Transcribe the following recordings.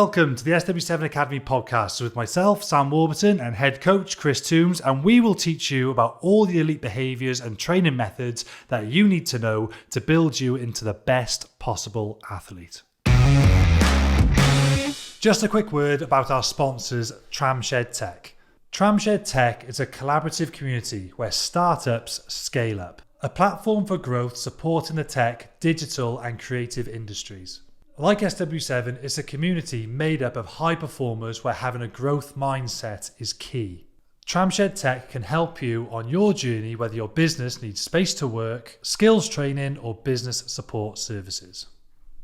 welcome to the SW7 Academy podcast with myself, Sam Warburton, and head coach Chris Toombs, and we will teach you about all the elite behaviours and training methods that you need to know to build you into the best possible athlete. Just a quick word about our sponsors, Tramshed Tech. Tramshed Tech is a collaborative community where startups scale up, a platform for growth supporting the tech, digital and creative industries. Like SW7, it's a community made up of high performers where having a growth mindset is key. Tramshed Tech can help you on your journey whether your business needs space to work, skills training or business support services.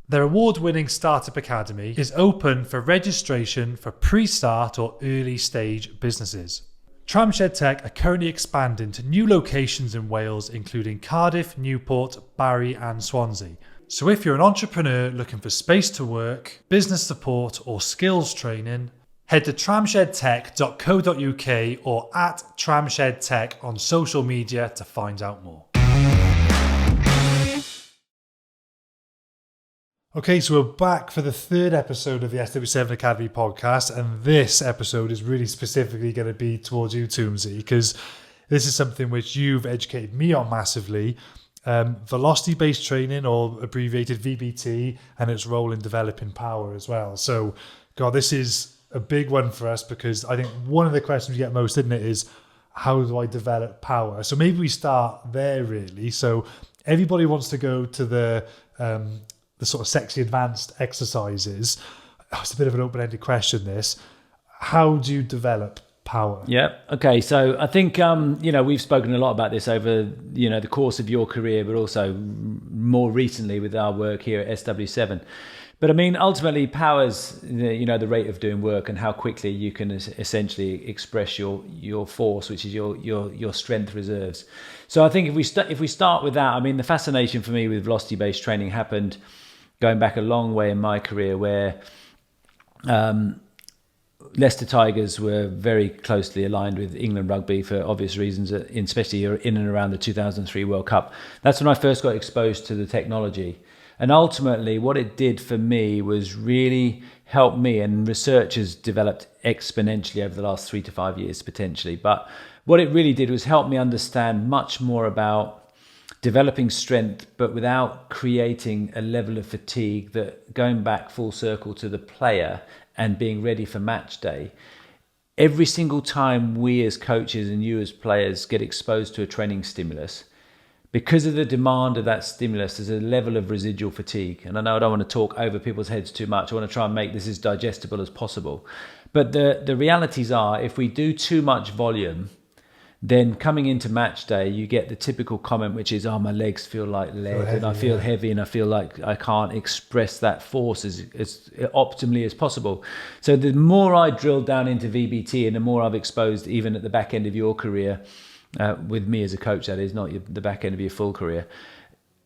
Their award-winning Startup Academy is open for registration for pre-start or early stage businesses. Tramshed Tech are currently expanding to new locations in Wales, including Cardiff, Newport, Barry and Swansea. So if you're an entrepreneur looking for space to work, business support or skills training, head to tramshedtech.co.uk or at tramshedtech on social media to find out more. Okay, so we're back for the third episode of the SW7 Academy podcast, and this episode is really specifically going to be towards you, Toomsy, because this is something which you've educated me on massively. Velocity-based training, or abbreviated VBT, and its role in developing power as well. So, God, this is a big one for us because I think one of the questions we get most, isn't it, is how do I develop power? So maybe we start there, really. So everybody wants to go to the sort of sexy advanced exercises. It's a bit of an open-ended question, this. How do you develop power? Yeah. Okay. So I think, we've spoken a lot about this over, the course of your career, but also more recently with our work here at SW7. But I mean, ultimately power's, the rate of doing work and how quickly you can essentially express your force, which is your strength reserves. So I think if we start with that, I mean, the fascination for me with velocity-based training happened going back a long way in my career where, Leicester Tigers were very closely aligned with England rugby for obvious reasons, especially in and around the 2003 World Cup. That's when I first got exposed to the technology. And ultimately, what it did for me was really help me, and research has developed exponentially over the last 3 to 5 years potentially. But what it really did was help me understand much more about developing strength, but without creating a level of fatigue that, going back full circle to the player and being ready for match day, every single time we as coaches and you as players get exposed to a training stimulus, because of the demand of that stimulus, there's a level of residual fatigue. And I know I don't want to talk over people's heads too much. I want to try and make this as digestible as possible. But the realities are, if we do too much volume, then coming into match day, you get the typical comment, which is, my legs feel like lead, and I feel heavy, and I feel like I can't express that force as optimally as possible. So the more I drill down into VBT and the more I've exposed, even at the back end of your career, with me as a coach, that is, not the back end of your full career,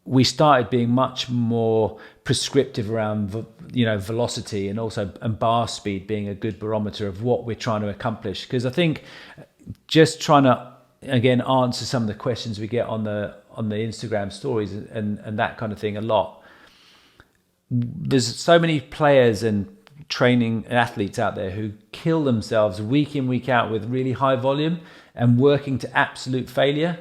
we started being much more prescriptive around, velocity and bar speed being a good barometer of what we're trying to accomplish. Because I think just trying to, again, answer some of the questions we get on the Instagram stories and that kind of thing a lot. There's so many players and training athletes out there who kill themselves week in, week out with really high volume and working to absolute failure.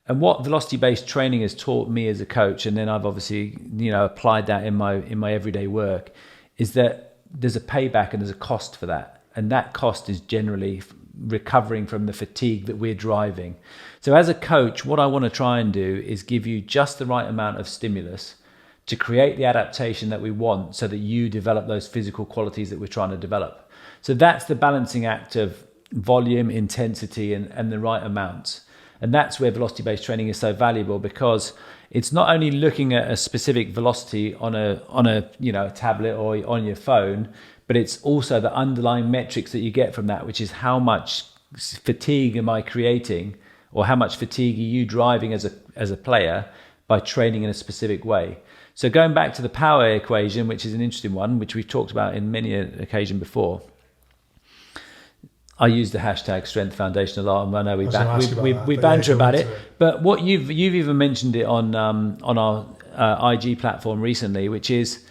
And what velocity-based training has taught me as a coach, and then I've obviously, applied that in my everyday work, is that there's a payback and there's a cost for that. And that cost is generally recovering from the fatigue that we're driving. So as a coach, what I want to try and do is give you just the right amount of stimulus to create the adaptation that we want so that you develop those physical qualities that we're trying to develop. So that's the balancing act of volume, intensity, and the right amounts. And that's where velocity-based training is so valuable, because it's not only looking at a specific velocity on a tablet or on your phone, but it's also the underlying metrics that you get from that, which is how much fatigue am I creating, or how much fatigue are you driving as a player by training in a specific way. So going back to the power equation, which is an interesting one, which we've talked about in many occasion before, I use the hashtag Strength Foundation a lot, and I know we banter about it. But what you've even mentioned it on our IG platform recently, which is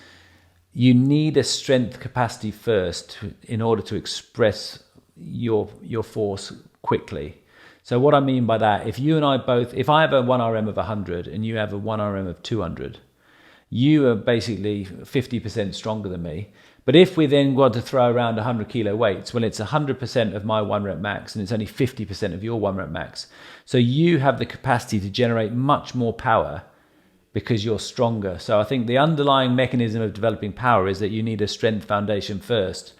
you need a strength capacity first in order to express your force quickly. So what I mean by that, if I have a 1RM of 100 and you have a 1RM of 200, you are basically 50% stronger than me. But if we then want to throw around 100 kilo weights, well, it's 100% of my 1 rep max and it's only 50% of your 1 rep max. So you have the capacity to generate much more power because you're stronger. So I think the underlying mechanism of developing power is that you need a strength foundation first.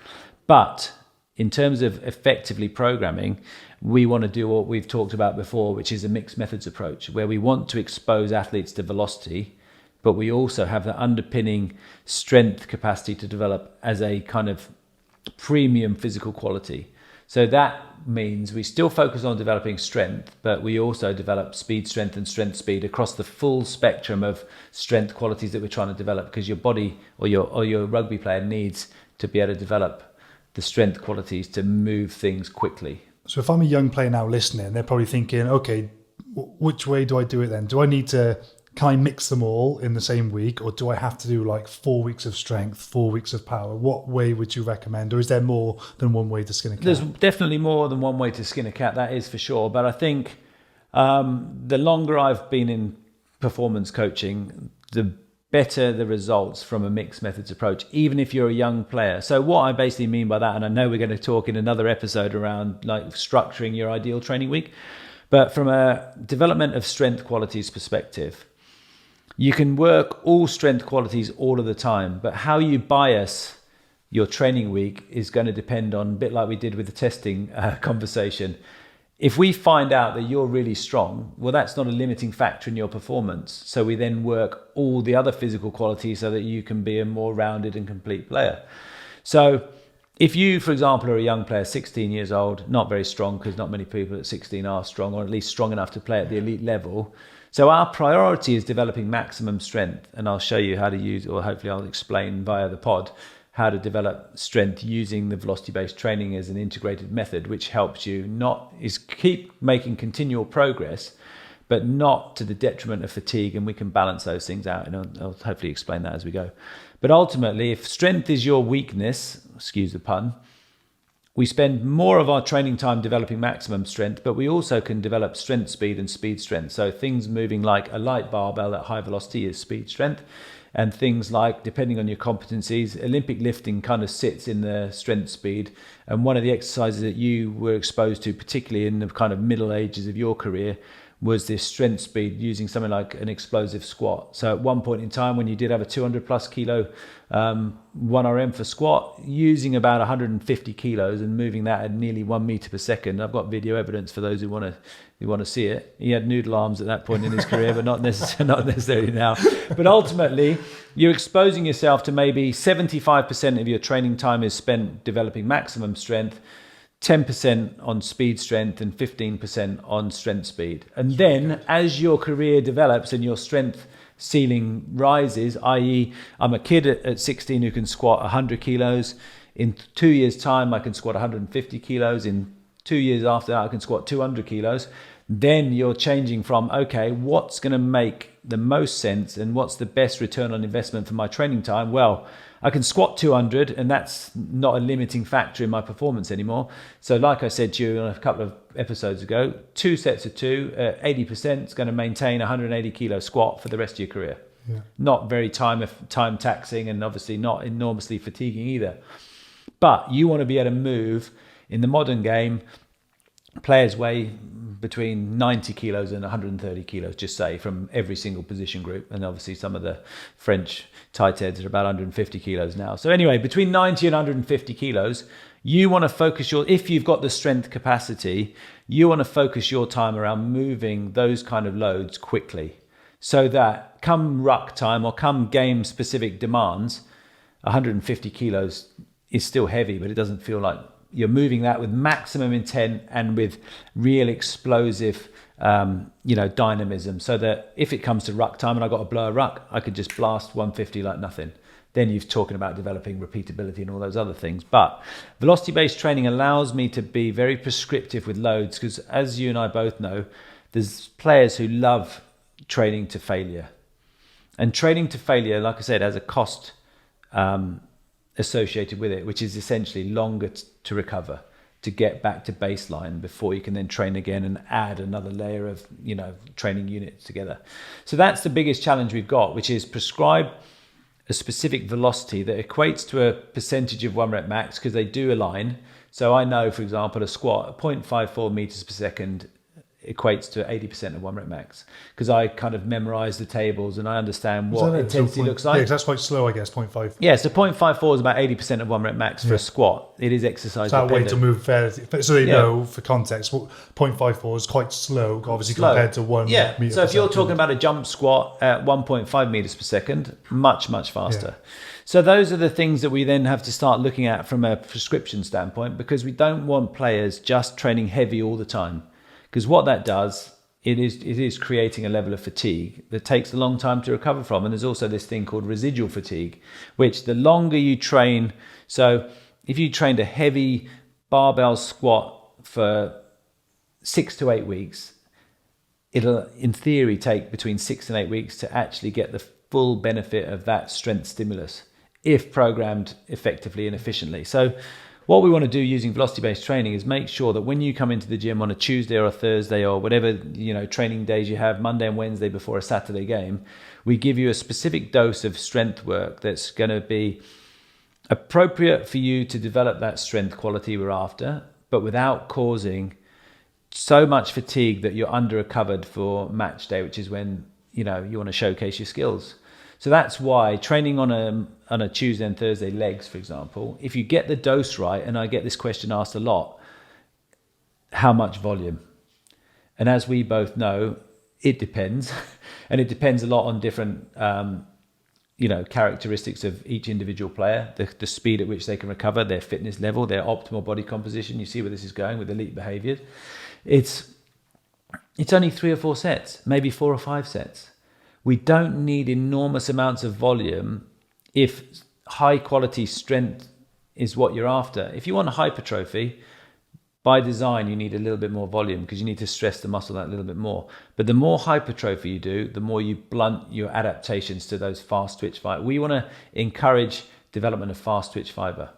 But in terms of effectively programming, we want to do what we've talked about before, which is a mixed methods approach, where we want to expose athletes to velocity, but we also have the underpinning strength capacity to develop as a kind of premium physical quality. So that means we still focus on developing strength, but we also develop speed, strength, and strength speed across the full spectrum of strength qualities that we're trying to develop, because your body or your rugby player needs to be able to develop the strength qualities to move things quickly. So if I'm a young player now listening, they're probably thinking, okay, which way do I do it then? Can I mix them all in the same week, or do I have to do like 4 weeks of strength, 4 weeks of power? What way would you recommend? Or is there more than one way to skin a cat? There's definitely more than one way to skin a cat, that is for sure. But I think the longer I've been in performance coaching, the better the results from a mixed methods approach, even if you're a young player. So what I basically mean by that, and I know we're going to talk in another episode around like structuring your ideal training week, but from a development of strength qualities perspective, you can work all strength qualities all of the time, but how you bias your training week is going to depend on, a bit like we did with the testing conversation. If we find out that you're really strong, well, that's not a limiting factor in your performance. So we then work all the other physical qualities so that you can be a more rounded and complete player. So if you, for example, are a young player, 16 years old, not very strong, because not many people at 16 are strong, or at least strong enough to play at the elite level. So our priority is developing maximum strength, and I'll show you how to use, or hopefully I'll explain via the pod, how to develop strength using the velocity-based training as an integrated method, which helps you keep making continual progress, but not to the detriment of fatigue, and we can balance those things out, and I'll hopefully explain that as we go. But ultimately, if strength is your weakness, excuse the pun, we spend more of our training time developing maximum strength, but we also can develop strength speed and speed strength. So things moving like a light barbell at high velocity is speed strength, and things like, depending on your competencies, Olympic lifting kind of sits in the strength speed. And one of the exercises that you were exposed to, particularly in the kind of middle ages of your career, was this strength speed using something like an explosive squat. So at one point in time, when you did have a 200 plus kilo 1RM for squat, using about 150 kilos and moving that at nearly 1 meter per second. I've got video evidence for those who want to see it. He had noodle arms at that point in his career, but not necessarily now. But ultimately, you're exposing yourself to maybe 75% of your training time is spent developing maximum strength, 10% on speed strength, and 15% on strength speed. And then as your career develops and your strength ceiling rises, i.e. I'm a kid at 16 who can squat 100 kilos. In 2 years' time, I can squat 150 kilos. In 2 years after that, I can squat 200 kilos. Then you're changing from, okay, what's going to make the most sense and what's the best return on investment for my training time? Well, I can squat 200, and that's not a limiting factor in my performance anymore. So like I said to you a couple of episodes ago, 2 sets of 2 at 80% is going to maintain 180 kilo squat for the rest of your career. Yeah. Not very time taxing, and obviously not enormously fatiguing either. But you want to be able to move in the modern game. Players weigh between 90 kilos and 130 kilos, just say, from every single position group. And obviously some of the French tight heads are about 150 kilos now. So anyway, between 90 and 150 kilos, you want to focus if you've got the strength capacity, you want to focus your time around moving those kind of loads quickly, so that come ruck time or come game specific demands, 150 kilos is still heavy, but it doesn't feel like you're moving that with maximum intent and with real explosive, dynamism, so that if it comes to ruck time and I got to blow a ruck, I could just blast 150 like nothing. Then you're talking about developing repeatability and all those other things. But velocity-based training allows me to be very prescriptive with loads, because as you and I both know, there's players who love training to failure. And training to failure, like I said, has a cost associated with it, which is essentially longer to recover, to get back to baseline before you can then train again and add another layer of, training units together. So that's the biggest challenge we've got, which is prescribe a specific velocity that equates to a percentage of 1 rep max, because they do align. So I know, for example, a squat at 0.54 meters per second equates to 80% of 1 rep max, because I kind of memorize the tables and I understand what intensity looks like. Yeah, that's quite slow, I guess, 0.5. Yeah, so 0.54 is about 80% of 1 rep max for a squat. It is exercise dependent. That way to move fairly. So they know, for context, 0.54 is quite slow, obviously, compared to 1 meter per so if you're second. talking about a jump squat at 1.5 meters per second, much faster. Yeah. So those are the things that we then have to start looking at from a prescription standpoint, because we don't want players just training heavy all the time. Because what that does, it is creating a level of fatigue that takes a long time to recover from. And there's also this thing called residual fatigue, which the longer you train, so if you trained a heavy barbell squat for 6 to 8 weeks, it'll in theory take between 6 and 8 weeks to actually get the full benefit of that strength stimulus, if programmed effectively and efficiently. So what we want to do using velocity-based training is make sure that when you come into the gym on a Tuesday or a Thursday or whatever training days you have, Monday and Wednesday before a Saturday game, we give you a specific dose of strength work that's going to be appropriate for you to develop that strength quality we're after, but without causing so much fatigue that you're under-recovered for match day, which is when you want to showcase your skills. So that's why training on a Tuesday and Thursday legs, for example, if you get the dose right, and I get this question asked a lot, how much volume? And as we both know, it depends. And it depends a lot on different characteristics of each individual player, the speed at which they can recover, their fitness level, their optimal body composition. You see where this is going with elite behaviors. It's only 3 or 4 sets, maybe 4 or 5 sets. We don't need enormous amounts of volume if high quality strength is what you're after. If you want hypertrophy, by design, you need a little bit more volume because you need to stress the muscle that little bit more. But the more hypertrophy you do, the more you blunt your adaptations to those fast twitch fibers. We want to encourage development of fast twitch fiber.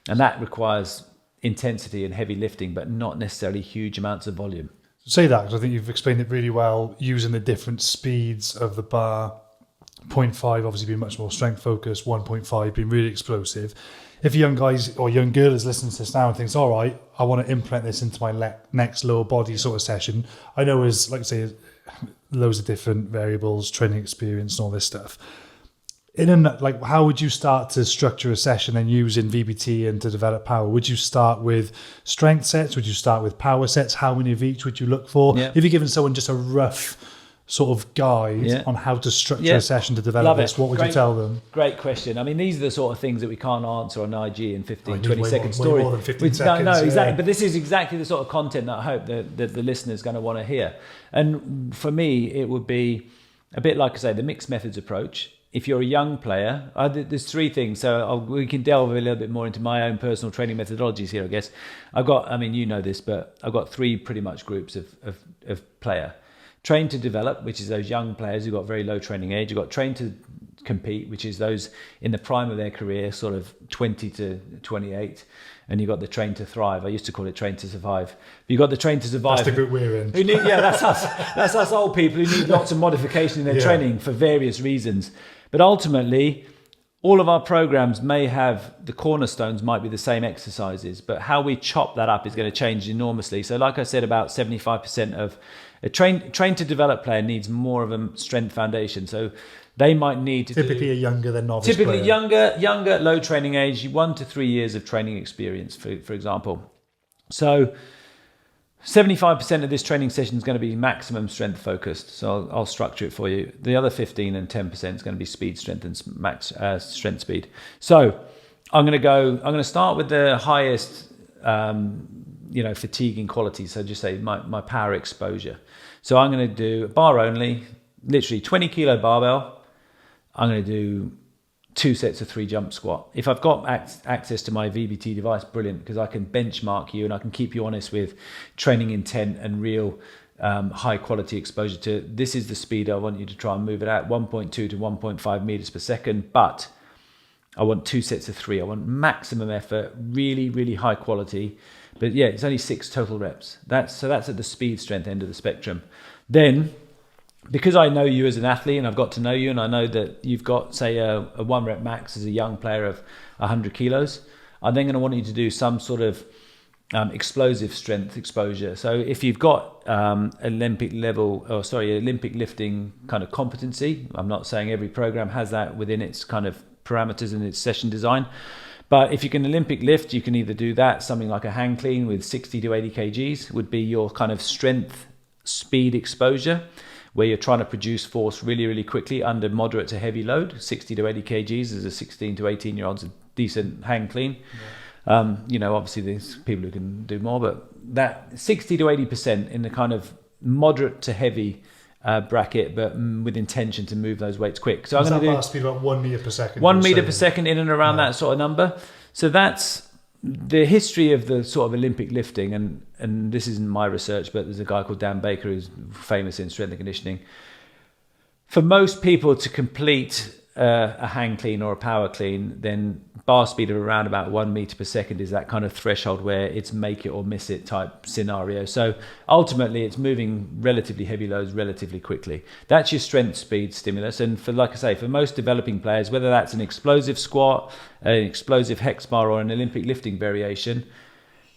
And that requires intensity and heavy lifting, but not necessarily huge amounts of volume. Say that, because I think you've explained it really well, using the different speeds of the bar. 0.5 obviously being much more strength focused, 1.5 being really explosive. If a young guys or young girl is listening to this now and thinks, all right, I want to implement this into my next lower body sort of session, I know there's, like I say, loads of different variables, training experience and all this stuff. How would you start to structure a session and using VBT and to develop power? Would you start with strength sets? Would you start with power sets? How many of each would you look for? Yeah. If you're giving someone just a rough sort of guide on how to structure a session to develop this, what would you tell them? Great question. I mean, these are the sort of things that we can't answer on IG in 15, 20 second story. Way more than 15 seconds. No, exactly. But this is exactly the sort of content that I hope that the listener is going to want to hear. And for me, it would be a bit like I say, the mixed methods approach. If you're a young player, there's 3 things. So we can delve a little bit more into my own personal training methodologies here, I guess. I've got 3 pretty much groups of player. Train to develop, which is those young players who've got very low training age. You've got train to compete, which is those in the prime of their career, sort of 20 to 28. And you've got the train to thrive. I used to call it train to survive. But you've got the train to survive. That's the group we're in. That's us. That's us old people who need lots of modification in their training for various reasons. But ultimately, all of our programs may have, the cornerstones might be the same exercises, but how we chop that up is going to change enormously. So like I said, about 75% of a train to develop player needs more of a strength foundation. So they might need to typically a younger than novice player. younger, low training age, 1 to 3 years of training experience, for example. So 75% of this training session is going to be maximum strength focused. So I'll structure it for you. The other 15 and 10% is going to be speed, strength, and max strength speed. So I'm going to start with the highest, fatiguing quality. So just say my power exposure. So I'm going to do bar only, literally 20 kilo barbell. I'm going to do 2 sets of 3 jump squat. If I've got access to my VBT device, brilliant, because I can benchmark you and I can keep you honest with training intent and real high quality exposure to, this is the speed I want you to try and move it at, 1.2 to 1.5 meters per second. But I want 2 sets of 3. I want maximum effort, really, really high quality. But yeah, it's only 6 total reps. That's at the speed strength end of the spectrum. Then, because I know you as an athlete and I've got to know you, and I know that you've got, say, a 1 rep max as a young player of 100 kilos, I'm then going to want you to do some sort of explosive strength exposure. So if you've got Olympic lifting kind of competency, I'm not saying every program has that within its kind of parameters and its session design, but if you can Olympic lift, you can either do that, something like a hang clean with 60 to 80 kgs would be your kind of strength speed exposure, where you're trying to produce force really, really quickly under moderate to heavy load. 60 to 80 kgs is a 16 to 18 year old's a decent hang clean. Obviously there's people who can do more, but that 60 to 80% in the kind of moderate to heavy bracket, but with intention to move those weights quick. So I'm going to do speed about 1 meter per second. 1 meter per second in and around that sort of number. So that's the history of the sort of Olympic lifting, and this isn't my research, but there's a guy called Dan Baker who's famous in strength and conditioning. For most people to complete a hang clean or a power clean, then bar speed of around about 1 meter per second is that kind of threshold where it's make it or miss it type scenario. So ultimately it's moving relatively heavy loads relatively quickly. That's your strength speed stimulus. And for, like I say, for most developing players, whether that's an explosive squat, an explosive hex bar, or an Olympic lifting variation,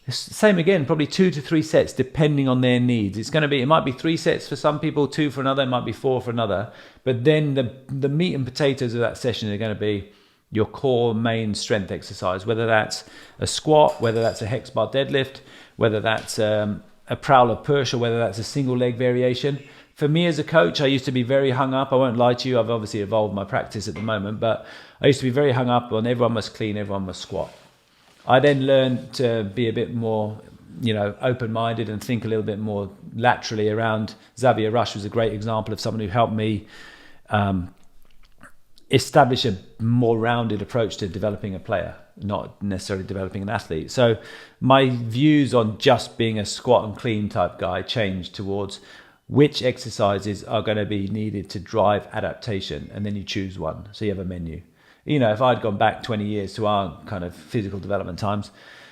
same again, probably 2 to 3 sets depending on their needs. It might be 3 sets for some people, 2 for another, it might be 4 for another. But then the meat and potatoes of that session are going to be your core main strength exercise, whether that's a squat, whether that's a hex bar deadlift, whether that's a prowler push, or whether that's a single leg variation. For me as a coach, I used to be very hung up. I won't lie to you, I've obviously evolved my practice at the moment, but I used to be very hung up on everyone must clean, everyone must squat. I then learned to be a bit more, open-minded and think a little bit more laterally around. Xavier Rush was a great example of someone who helped me establish a more rounded approach to developing a player, not necessarily developing an athlete. So my views on just being a squat and clean type guy changed towards which exercises are going to be needed to drive adaptation, and then you choose one. So you have a menu. If I'd gone back 20 years to our kind of physical development times,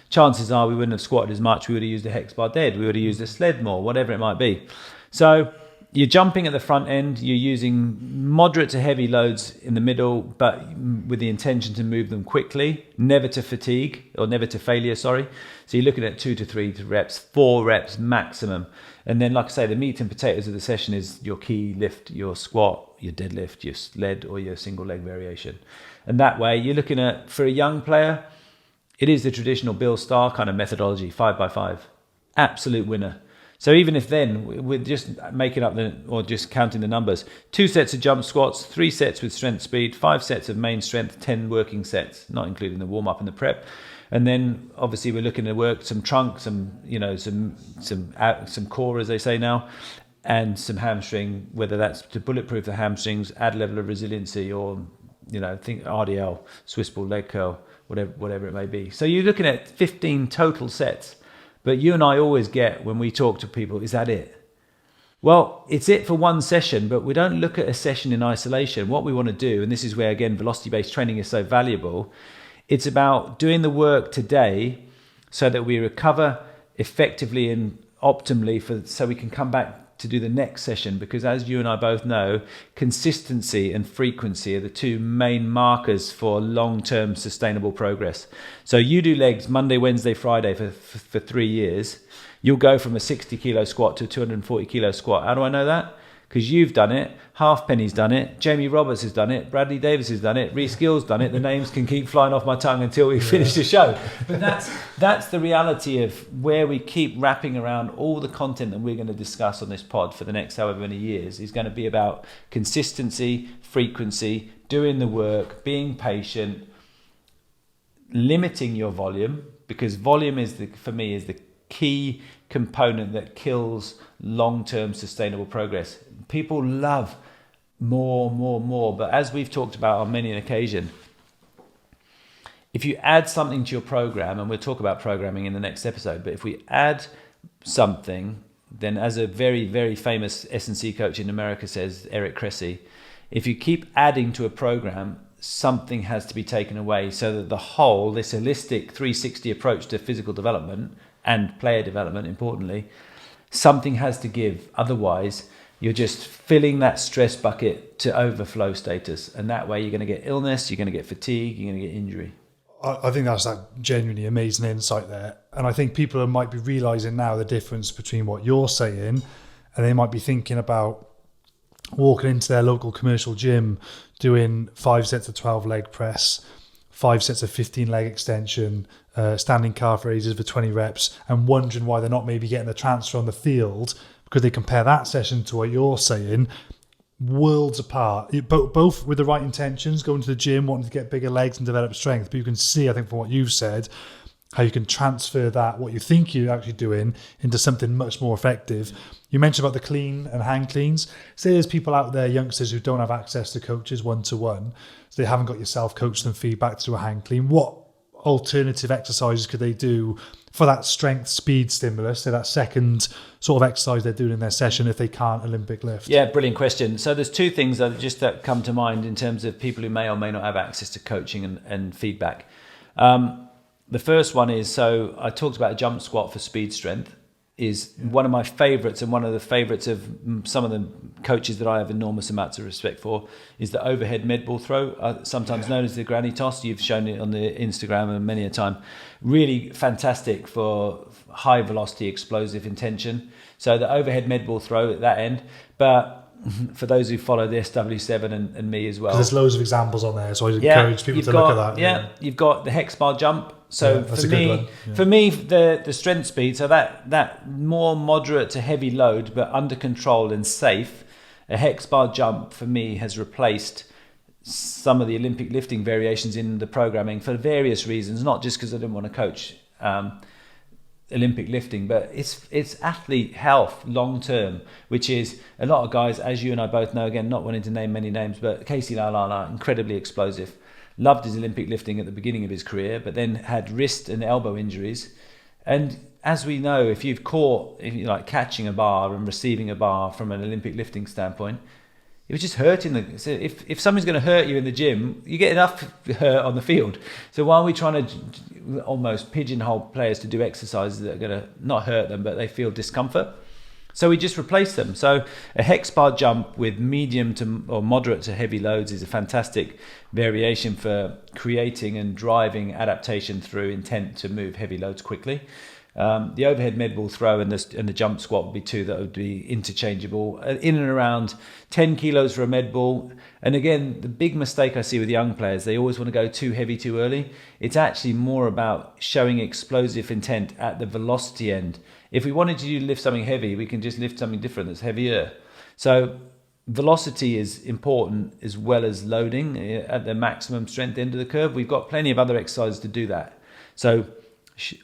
chances are we wouldn't have squatted as much. We would have used a hex bar dead. We would have used a sled more, whatever it might be. So you're jumping at the front end. You're using moderate to heavy loads in the middle, but with the intention to move them quickly, never to fatigue or never to failure, sorry. So you're looking at 2 to 3 reps, 4 reps maximum. And then, like I say, the meat and potatoes of the session is your key lift, your squat, your deadlift, your sled, or your single leg variation. And that way, you're looking at, for a young player, it is the traditional Bill Starr kind of methodology, 5x5. Absolute winner. So even if then, we're just making up or just counting the numbers, 2 sets of jump squats, 3 sets with strength speed, 5 sets of main strength, 10 working sets, not including the warm-up and the prep. And then obviously we're looking to work some trunk, some core, as they say now, and some hamstring, whether that's to bulletproof the hamstrings, add a level of resiliency, or think RDL, Swiss ball leg curl, whatever it may be. So you're looking at 15 total sets. But you and I always get, when we talk to people, is that it? Well, it's it for one session, but we don't look at a session in isolation. What we want to do, and this is where, again, velocity-based training is so valuable, it's about doing the work today so that we recover effectively and optimally so we can come back to do the next session. Because as you and I both know, consistency and frequency are the 2 main markers for long-term sustainable progress. So you do legs Monday, Wednesday, Friday for 3 years. You'll go from a 60 kilo squat to a 240 kilo squat. How do I know that? Because you've done it, Halfpenny's done it, Jamie Roberts has done it, Bradley Davis has done it, Reece Gill's done it. The names can keep flying off my tongue until we finish the show. But that's the reality of where we keep wrapping around all the content that we're going to discuss on this pod for the next however many years is going to be about consistency, frequency, doing the work, being patient, limiting your volume, because volume for me is the key component that kills long-term sustainable progress. People love more, but as we've talked about on many an occasion, if you add something to your program, and we'll talk about programming in the next episode, but if we add something, then as a very, very famous S&C coach in America says, Eric Cressy, if you keep adding to a program, something has to be taken away so that the whole, this holistic 360 approach to physical development and player development, importantly, something has to give. Otherwise, you're just filling that stress bucket to overflow status. And that way you're going to get illness, you're going to get fatigue, you're going to get injury. I think that's a genuinely amazing insight there. And I think people might be realising now the difference between what you're saying, and they might be thinking about walking into their local commercial gym, doing 5 sets of 12 leg press, 5 sets of 15 leg extension, standing calf raises for 20 reps, and wondering why they're not maybe getting the transfer on the field, because they compare that session to what you're saying, worlds apart. Both with the right intentions, going to the gym, wanting to get bigger legs and develop strength. But you can see, I think, from what you've said, how you can transfer that, what you think you're actually doing, into something much more effective. You mentioned about the clean and hang cleans. Say there's people out there, youngsters, who don't have access to coaches one-to-one, so they haven't got yourself coach them feedback to a hang clean. What alternative exercises could they do for that strength speed stimulus, so that second sort of exercise they're doing in their session if they can't Olympic lift? Yeah, brilliant question. So there's two things that come to mind in terms of people who may or may not have access to coaching and feedback. The first one is, so I talked about a jump squat for speed strength, is one of my favorites, and one of the favorites of some of the coaches that I have enormous amounts of respect for, is the overhead med ball throw, sometimes known as the granny toss. You've shown it on the Instagram and many a time. Really fantastic for high velocity, explosive intention. So the overhead med ball throw at that end. But for those who follow the SW7 and me as well, there's loads of examples on there, so I encourage people to look at that. Yeah, you've got the hex bar jump. So for me, the strength speed, so that more moderate to heavy load, but under control and safe, a hex bar jump for me has replaced some of the Olympic lifting variations in the programming for various reasons, not just because I didn't want to coach Olympic lifting, but it's athlete health long term, which is a lot of guys, as you and I both know, again, not wanting to name many names, but Casey Lalala, incredibly explosive. Loved his Olympic lifting at the beginning of his career, but then had wrist and elbow injuries. And as we know, if you've caught, catching a bar and receiving a bar from an Olympic lifting standpoint, it was just hurting. So if something's going to hurt you in the gym, you get enough hurt on the field. So why are we trying to almost pigeonhole players to do exercises that are going to not hurt them, but they feel discomfort? So we just replace them. So a hex bar jump with medium to or moderate to heavy loads is a fantastic variation for creating and driving adaptation through intent to move heavy loads quickly. The overhead med ball throw and the jump squat would be two that would be interchangeable, in and around 10 kilos for a med ball. And again, the big mistake I see with young players, they always want to go too heavy too early. It's actually more about showing explosive intent at the velocity end. If we wanted to lift something heavy, we can just lift something different that's heavier. So velocity is important as well as loading at the maximum strength end of the curve. We've got plenty of other exercises to do that. So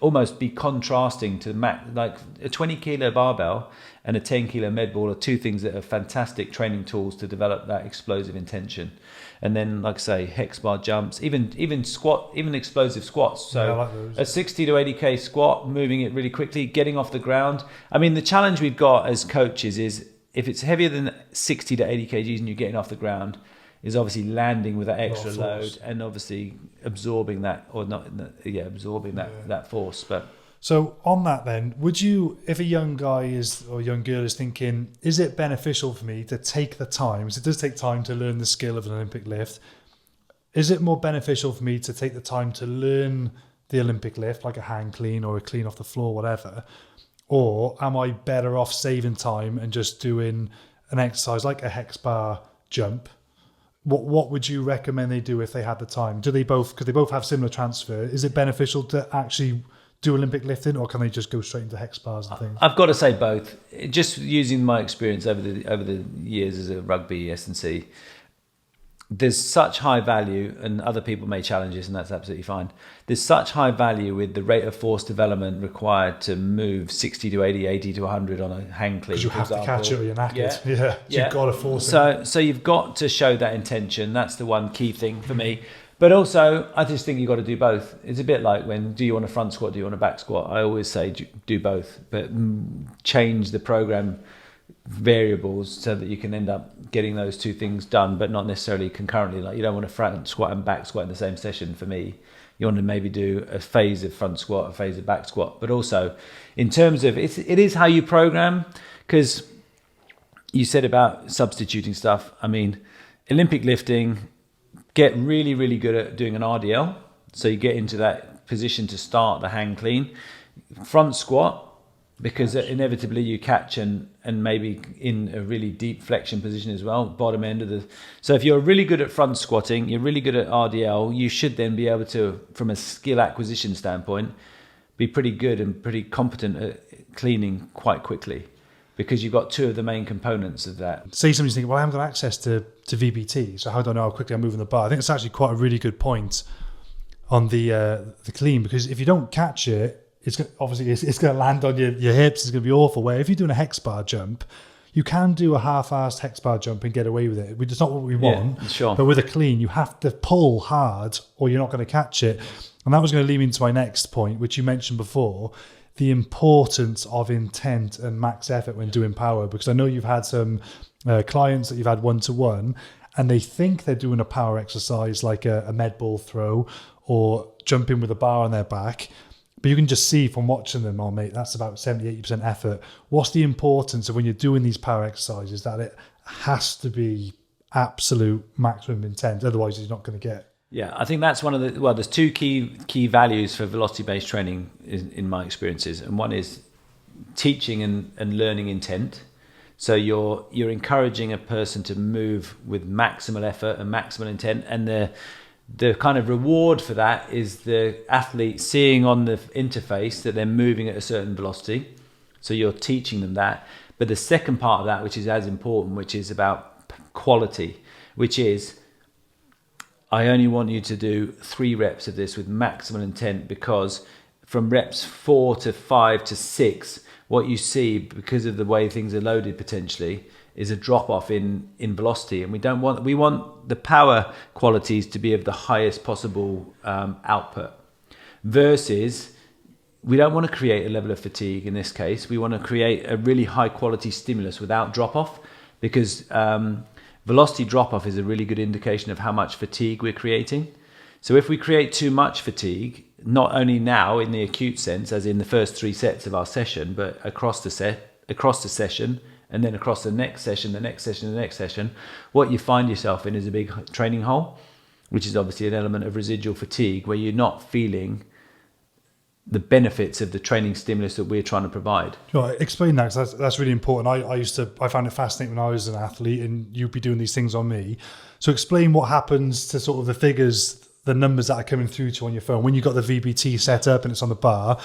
almost be contrasting to like a 20 kilo barbell and a 10 kilo med ball are two things that are fantastic training tools to develop that explosive intention. And then, like I say, hex bar jumps, even explosive squats. So I like a 60 to 80k squat, moving it really quickly, getting off the ground. I mean, the challenge we've got as coaches is if it's heavier than 60 to 80 kgs and you're getting off the ground, is obviously landing with that extra load and obviously absorbing that, or not, absorbing that force. But so on that then, would you, if a young guy or young girl is thinking, is it beneficial for me to take the time, because it does take time to learn the skill of an Olympic lift, is it more beneficial for me to take the time to learn the Olympic lift, like a hang clean or a clean off the floor, whatever, or am I better off saving time and just doing an exercise like a hex bar jump? What would you recommend they do if they had the time? Could they both have similar transfer? Is it beneficial to actually do Olympic lifting, or can they just go straight into hex bars and things? I've got to say both. Just using my experience over the years as a rugby S&C, there's such high value, and other people may challenge this, and that's absolutely fine. There's such high value with the rate of force development required to move 60 to 80, 80 to 100 on a hang clean. Because you have to catch it or you're knackered. Yeah. You've got to force it. So you've got to show that intention. That's the one key thing for me. But also, I just think you've got to do both. It's a bit like do you want a front squat, do you want a back squat? I always say do both, but change the program variables so that you can end up getting those two things done, but not necessarily concurrently. Like you don't want to front squat and back squat in the same session. For me, you want to maybe do a phase of front squat, a phase of back squat. But also in terms of it is how you program, because you said about substituting stuff. I mean, Olympic lifting, get really, really good at doing an RDL. So you get into that position to start the hang clean. Front squat, because inevitably you catch and maybe in a really deep flexion position as well, bottom end of the. So if you're really good at front squatting, you're really good at RDL, you should then be able to, from a skill acquisition standpoint, be pretty good and pretty competent at cleaning quite quickly, because you've got two of the main components of that. Say somebody's thinking, well, I haven't got access to VBT, so how do I know how quickly I'm moving the bar? I think it's actually quite a really good point on the clean, because if you don't catch it, it's going to land on your hips. It's going to be awful. Where if you're doing a hex bar jump, you can do a half-assed hex bar jump and get away with it. It's not what we want. Yeah, sure. But with a clean, you have to pull hard or you're not going to catch it. And that was going to lead me into my next point, which you mentioned before, the importance of intent and max effort when doing power. Because I know you've had some clients that you've had one-to-one, and they think they're doing a power exercise like a med ball throw or jumping with a bar on their back. But you can just see from watching them, oh mate, that's about 70-80% effort. What's the importance of when you're doing these power exercises that it has to be absolute maximum intent, otherwise you're not going to get. Yeah, I think that's one of the, there's two key values for velocity-based training in my experiences. And one is teaching and learning intent. So you're encouraging a person to move with maximal effort and maximal intent, and the kind of reward for that is the athlete seeing on the interface that they're moving at a certain velocity. So you're teaching them that. But the second part of that, which is as important, which is about quality, which is, I only want you to do 3 reps of this with maximal intent, because from reps 4 to 5 to 6, what you see, because of the way things are loaded potentially, is a drop off in velocity. And we want the power qualities to be of the highest possible output, versus we don't want to create a level of fatigue in this case. We want to create a really high quality stimulus without drop off, because velocity drop off is a really good indication of how much fatigue we're creating. So if we create too much fatigue, not only now in the acute sense, as in the first 3 sets of our session, but across the session, and then across the next session, the next session, the next session, what you find yourself in is a big training hole, which is obviously an element of residual fatigue, where you're not feeling the benefits of the training stimulus that we're trying to provide. Sure, explain that, because that's really important. I found it fascinating when I was an athlete, and you'd be doing these things on me. So explain what happens to sort of the figures, the numbers that are coming through to you on your phone when you've got the VBT set up and it's on the bar,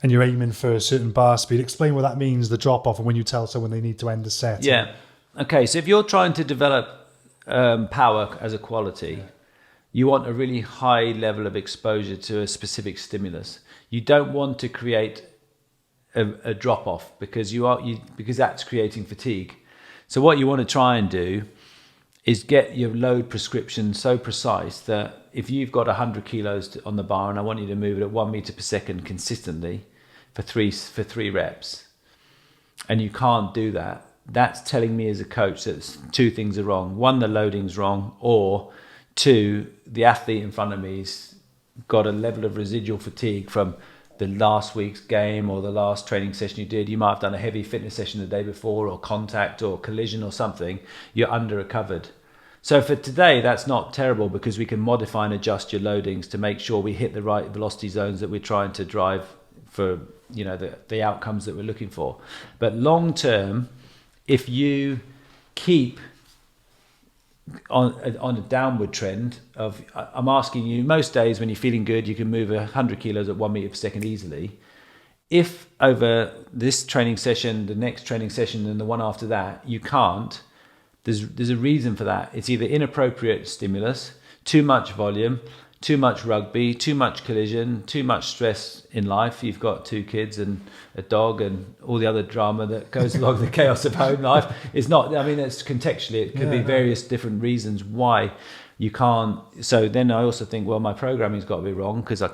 and you're aiming for a certain bar speed. Explain what that means, the drop off, and when you tell someone they need to end the set. Yeah. Okay. So if you're trying to develop power as a quality, you want a really high level of exposure to a specific stimulus. You don't want to create a drop off, because because that's creating fatigue. So what you want to try and do is get your load prescription so precise that if you've got 100 kilos on the bar and I want you to move it at 1 meter per second consistently for three reps, and you can't do that, that's telling me as a coach that 2 things are wrong. 1, the loading's wrong, or 2, the athlete in front of me's got a level of residual fatigue from the last week's game or the last training session you did. You might have done a heavy fitness session the day before, or contact or collision or something. You're under recovered. So for today, that's not terrible, because we can modify and adjust your loadings to make sure we hit the right velocity zones that we're trying to drive for, the outcomes that we're looking for. But long term, if you keep on a downward trend of, I'm asking you, most days when you're feeling good, you can move 100 kilos at 1 meter per second easily. If over this training session, the next training session, and the one after that, you can't, there's a reason for that. It's either inappropriate stimulus, too much volume, too much rugby, too much collision, too much stress in life. You've got 2 kids and a dog and all the other drama that goes along the chaos of home life. It's not, it's contextually, it could be various different reasons why you can't. So then I also think, well, my programming's got to be wrong, because I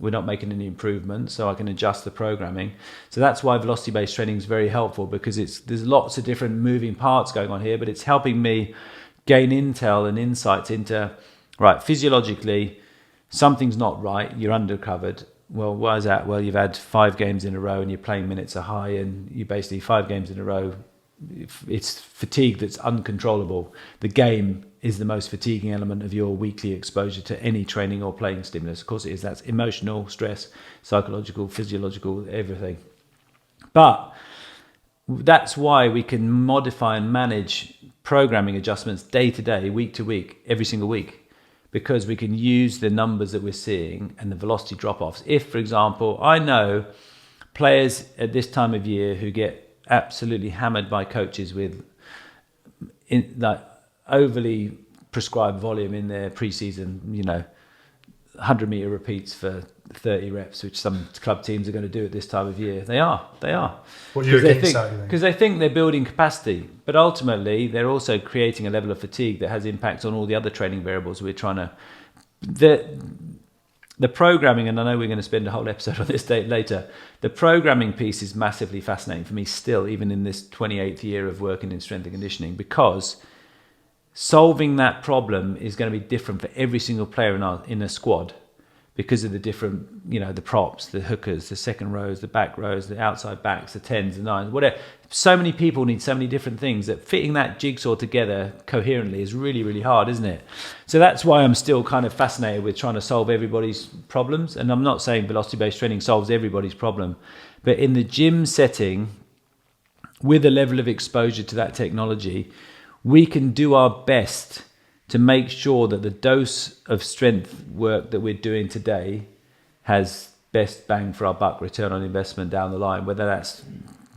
we're not making any improvements, so I can adjust the programming. So that's why velocity-based training is very helpful, because there's lots of different moving parts going on here, but it's helping me gain intel and insights into, right, physiologically, something's not right, you're undercovered. Well, why is that? Well, you've had 5 games in a row and your playing minutes are high, and you basically 5 games in a row, it's fatigue that's uncontrollable. The game is the most fatiguing element of your weekly exposure to any training or playing stimulus. Of course it is. That's emotional, stress, psychological, physiological, everything. But that's why we can modify and manage programming adjustments day to day, week to week, every single week, because we can use the numbers that we're seeing and the velocity drop-offs. If, for example, I know players at this time of year who get absolutely hammered by coaches with overly prescribed volume in their pre-season, 100-meter repeats for 30 reps, which some club teams are going to do at this time of year. They are. What you're against that, you think? Because they think they're building capacity, but ultimately they're also creating a level of fatigue that has impacts on all the other training variables we're trying to... The programming, and I know we're going to spend a whole episode on this later, the programming piece is massively fascinating for me still, even in this 28th year of working in strength and conditioning, because solving that problem is going to be different for every single player in a squad, because of the different, the props, the hookers, the second rows, the back rows, the outside backs, the 10s, the 9s, whatever. So many people need so many different things that fitting that jigsaw together coherently is really, really hard, isn't it? So that's why I'm still kind of fascinated with trying to solve everybody's problems. And I'm not saying velocity-based training solves everybody's problem, but in the gym setting, with a level of exposure to that technology, we can do our best to make sure that the dose of strength work that we're doing today has best bang for our buck, return on investment down the line, whether that's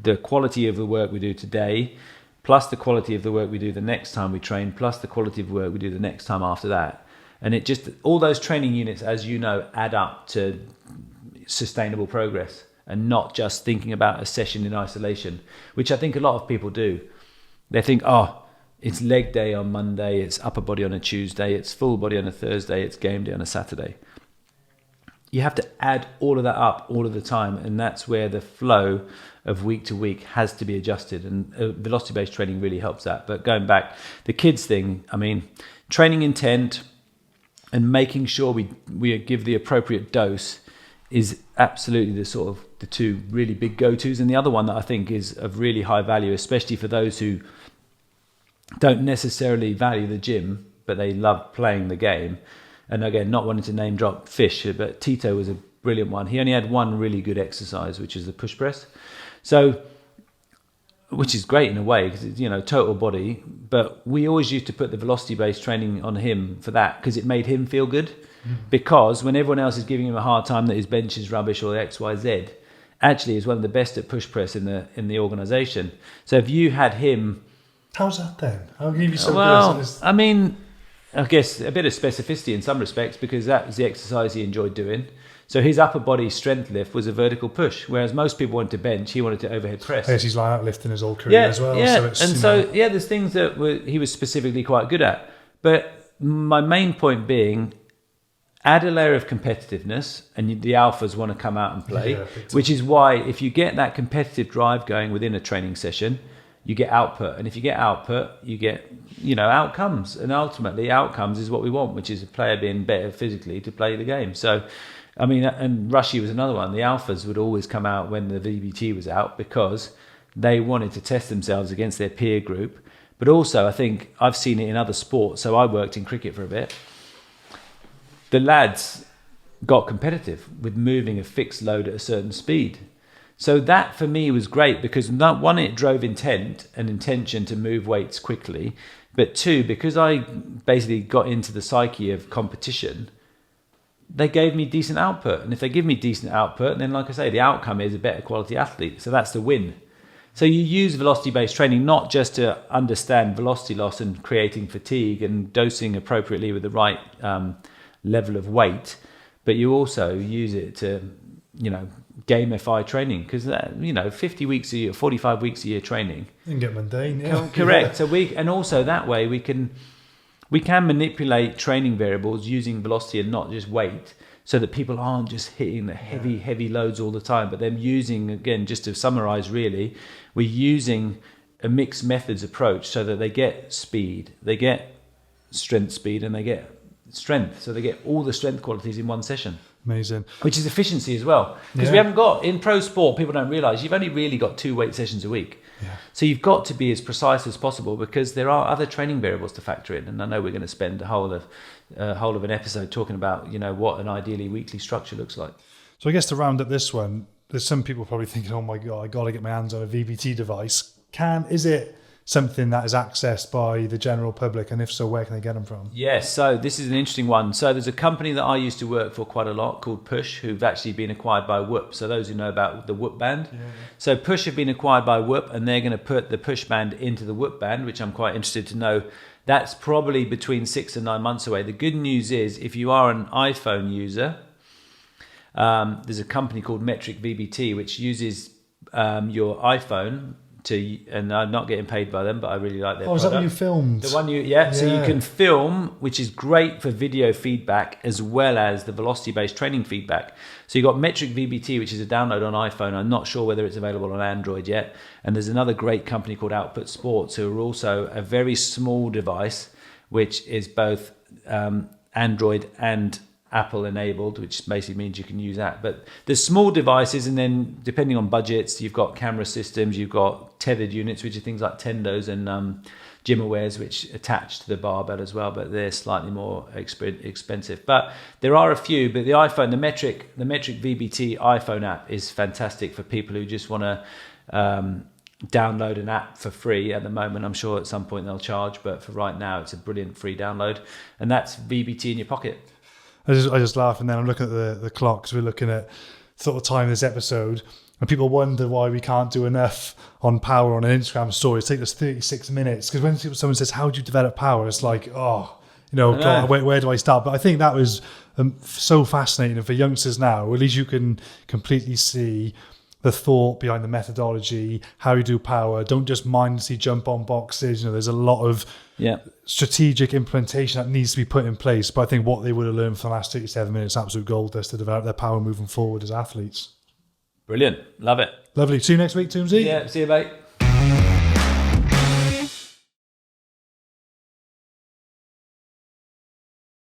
the quality of the work we do today, plus the quality of the work we do the next time we train, plus the quality of work we do the next time after that. And it just, all those training units, as you know, add up to sustainable progress, and not just thinking about a session in isolation, which I think a lot of people do. They think, it's leg day on Monday, it's upper body on a Tuesday, it's full body on a Thursday, it's game day on a Saturday. You have to add all of that up all of the time, and that's where the flow of week to week has to be adjusted, and velocity-based training really helps that. But going back, the kids thing, training intent and making sure we give the appropriate dose is absolutely the two really big go-tos. And the other one that I think is of really high value, especially for those who don't necessarily value the gym, but they love playing the game. And again, not wanting to name drop Fish, but Tito was a brilliant one. He only had one really good exercise, which is the push press. So, which is great in a way, because it's, total body. But we always used to put the velocity-based training on him for that, because it made him feel good. Because when everyone else is giving him a hard time that his bench is rubbish or XYZ, actually he's one of the best at push press in the organisation. So if you had him... How's that then? How can you be so good? I guess a bit of specificity in some respects, because that was the exercise he enjoyed doing. So his upper body strength lift was a vertical push, whereas most people wanted to bench, he wanted to overhead press. I guess he's like outlifting his whole career as well. Yeah, there's things that he was specifically quite good at. But my main point being, add a layer of competitiveness, and the alphas want to come out and play, which is why if you get that competitive drive going within a training session, you get output. And if you get output, you get, outcomes. And ultimately, outcomes is what we want, which is a player being better physically to play the game. So, and Rushy was another one. The alphas would always come out when the VBT was out, because they wanted to test themselves against their peer group. But also, I think I've seen it in other sports. So I worked in cricket for a bit. The lads got competitive with moving a fixed load at a certain speed. So that for me was great, because one, it drove intent and intention to move weights quickly. But two, because I basically got into the psyche of competition, they gave me decent output. And if they give me decent output, then like I say, the outcome is a better quality athlete. So that's the win. So you use velocity-based training not just to understand velocity loss and creating fatigue and dosing appropriately with the right level of weight, but you also use it to, gamify training, because 50 weeks a year, 45 weeks a year training. You can get mundane, yeah. Correct. So and also that way we can manipulate training variables using velocity and not just weight, so that people aren't just hitting the heavy loads all the time, but them using, again, just to summarize really, we're using a mixed methods approach so that they get speed, they get strength speed, and they get strength. So they get all the strength qualities in one session. Amazing. Which is efficiency as well. Because we haven't got, in pro sport, people don't realise, you've only really got 2 weight sessions a week. Yeah. So you've got to be as precise as possible, because there are other training variables to factor in. And I know we're going to spend the whole of an episode talking about, what an ideally weekly structure looks like. So I guess to round up this one, there's some people probably thinking, oh my God, I got to get my hands on a VBT device. Is it something that is accessed by the general public? And if so, where can they get them from? Yes, so this is an interesting one. So there's a company that I used to work for quite a lot called Push, who've actually been acquired by Whoop. So those who know about the Whoop band. Yeah. So Push have been acquired by Whoop, and they're going to put the Push band into the Whoop band, which I'm quite interested to know. That's probably between 6 and 9 months away. The good news is, if you are an iPhone user, there's a company called Metric VBT, which uses your iPhone and I'm not getting paid by them, but I really like their product. Is that when you filmed? The one so you can film, which is great for video feedback as well as the velocity-based training feedback. So you've got Metric VBT, which is a download on iPhone. I'm not sure whether it's available on Android yet. And there's another great company called Output Sports, who are also a very small device, which is both Android and Apple enabled, which basically means you can use that. But there's small devices, and then depending on budgets, you've got camera systems, you've got tethered units, which are things like Tendos and GymAwares, which attach to the barbell as well, but they're slightly more expensive. But there are a few. But the Metric VBT iPhone app is fantastic for people who just want to download an app for free. At the moment, I'm sure at some point they'll charge, but for right now, it's a brilliant free download, and that's VBT in your pocket. I just laugh, and then I'm looking at the clock, because we're looking at sort of time of this episode, and people wonder why we can't do enough on power on an Instagram story. It takes us 36 minutes, because when someone says, how do you develop power? It's like, God, where do I start? But I think that was so fascinating. And for youngsters now, at least you can completely see the thought behind the methodology, how you do power. Don't just mindlessly jump on boxes. There's a lot of strategic implementation that needs to be put in place. But I think what they would have learned for the last 37 minutes, absolute gold dust to develop their power moving forward as athletes. Brilliant. Love it. Lovely. See you next week, Toomsy. Yeah, see you, mate.